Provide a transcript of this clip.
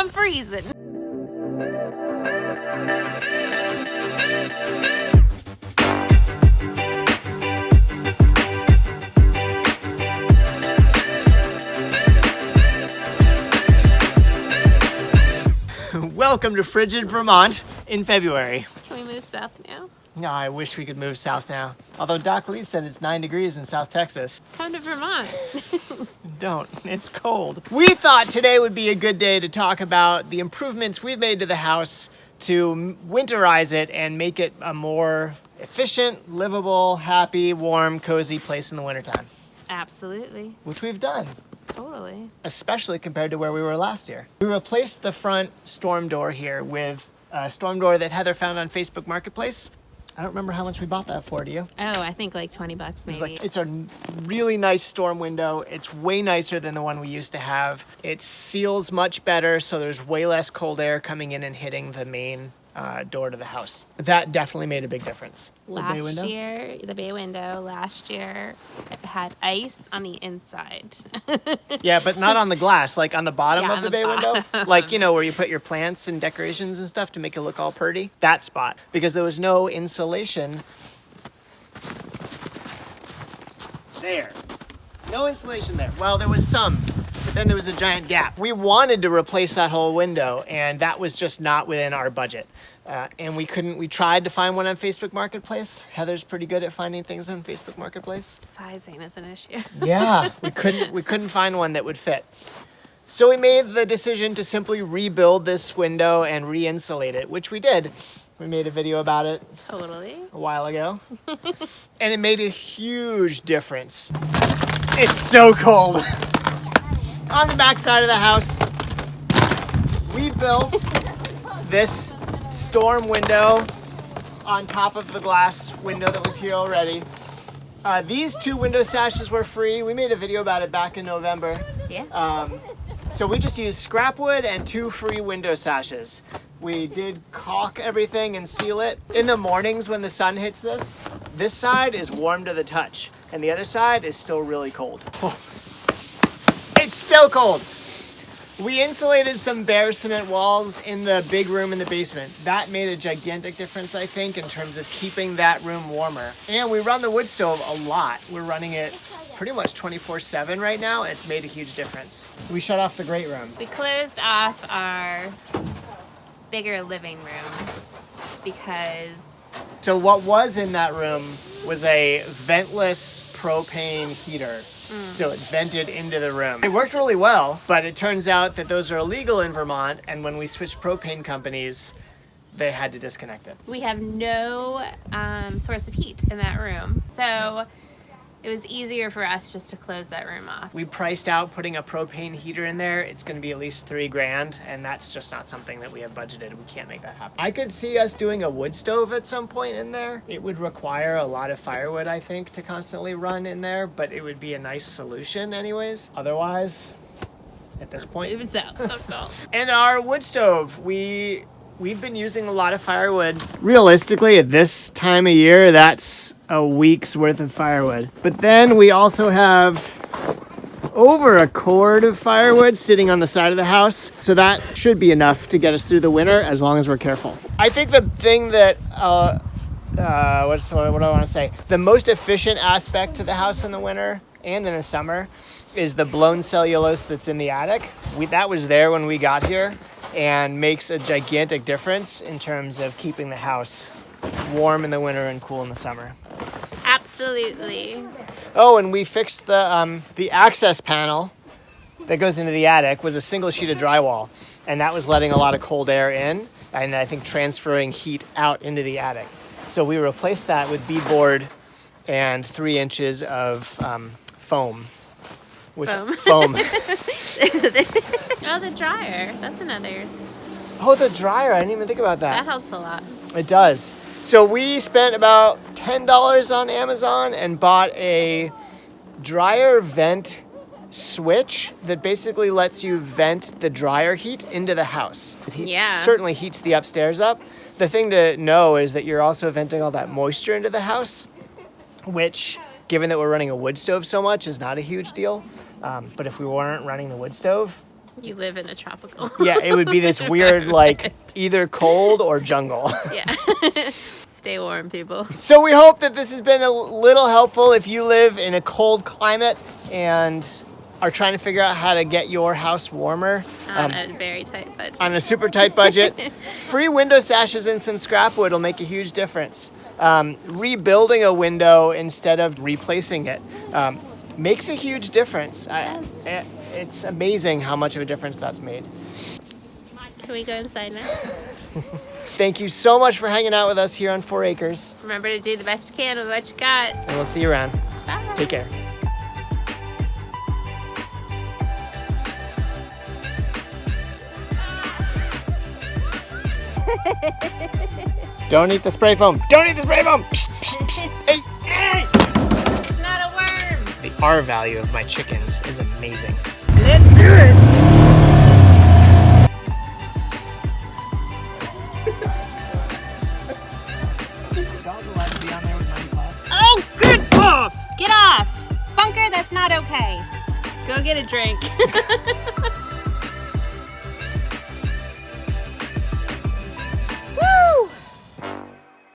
I'm freezing. Welcome to frigid Vermont in February. Can we move south now? No, I wish we could move south now. Although Doc Lee said it's 9 degrees in South Texas. Come to Vermont. Don't, it's cold. We thought today would be a good day to talk about the improvements we've made to the house to winterize it and make it a more efficient, livable, happy, warm, cozy place in the wintertime. Absolutely. Which we've done. Totally. Especially compared to where we were last year. We replaced the front storm door here with a storm door that Heather found on Facebook Marketplace. I don't remember how much we bought that for, do you? Oh, I think like $20 maybe. It's a really nice storm window. It's way nicer than the one we used to have. It seals much better, so there's way less cold air coming in and hitting the main door to the house. That definitely made a big difference. Last year, the bay window, last year, it had ice on the inside. Yeah, but not on the glass, like on the bottom Yeah, of on the the bay window. Like, you know, where you put your plants and decorations and stuff to make it look all pretty. That spot. Because there was no insulation there. No insulation there. Well, there was some, but then there was a giant gap. We wanted to replace that whole window, and that was just not within our budget. And we tried to find one on Facebook Marketplace. Heather's pretty good at finding things on Facebook Marketplace. Sizing is an issue. Yeah, we couldn't find one that would fit. So we made the decision to simply rebuild this window and re-insulate it, which we did. We made a video about it Totally. a while ago. And it made a huge difference. It's so cold. On the back side of the house, we built this storm window on top of the glass window that was here already. These two window sashes were free. We made a video about it back in November. Yeah. So we just used scrap wood and 2 free window sashes. We did caulk everything and seal it. In the mornings when the sun hits this side is warm to the touch, and the other side is still really cold. It's still cold. We insulated some bare cement walls in the big room in the basement. That made a gigantic difference, I think, in terms of keeping that room warmer. And we run the wood stove a lot. We're running it pretty much 24/7 right now. It's made a huge difference. We shut off the great room. We closed off our bigger living room because... So what was in that room was a ventless propane heater. So it vented into the room. It worked really well, but it turns out that those are illegal in Vermont, and when we switched propane companies, they had to disconnect it. we have no source of heat in that room. So it was easier for us just to close that room off. We priced out putting a propane heater in there. It's going to be at least $3,000, and that's just not something that we have budgeted. We can't make that happen. I could see us doing a wood stove at some point in there. It would require a lot of firewood, I think, to constantly run in there, but it would be a nice solution anyways. Otherwise, at this point. Even so cold. And our wood stove, we've been using a lot of firewood. Realistically, at this time of year, that's a week's worth of firewood. But then we also have over a cord of firewood sitting on the side of the house. So that should be enough to get us through the winter as long as we're careful. I think the thing that, what do I want to say? The most efficient aspect to the house in the winter and in the summer is the blown cellulose that's in the attic. That was there when we got here, and makes a gigantic difference in terms of keeping the house warm in the winter and cool in the summer. Absolutely. Oh, and we fixed the access panel that goes into the attic was a single sheet of drywall, and that was letting a lot of cold air in, and I think transferring heat out into the attic. So we replaced that with beadboard and 3 inches of foam. Foam. Oh, the dryer. That's another. Oh, the dryer. I didn't even think about that. That helps a lot. It does. So we spent about $10 on Amazon and bought a dryer vent switch that basically lets you vent the dryer heat into the house. It certainly heats the upstairs up. The thing to know is that you're also venting all that moisture into the house, which, given that we're running a wood stove so much, is not a huge deal. But if we weren't running the wood stove, You live in a tropical. Yeah, it would be this weird, like, either cold or jungle. Yeah. Stay warm, people. So we hope that this has been a little helpful if you live in a cold climate and are trying to figure out how to get your house warmer. On a very tight budget. On a super tight budget. Free window sashes and some scrap wood will make a huge difference. Rebuilding a window instead of replacing it makes a huge difference. Yes. It's amazing how much of a difference that's made. Can we go inside now? Thank you so much for hanging out with us here on 4 Acres. Remember to do the best you can with what you got. And we'll see you around. Bye. Take care. Don't eat the spray foam. Don't eat the spray foam. Psst, psst, psst. Hey, hey. It's not a worm. The R value of my chickens is amazing. Let's do it. Oh, get off! Get off! Bunker, that's not okay. Go get a drink.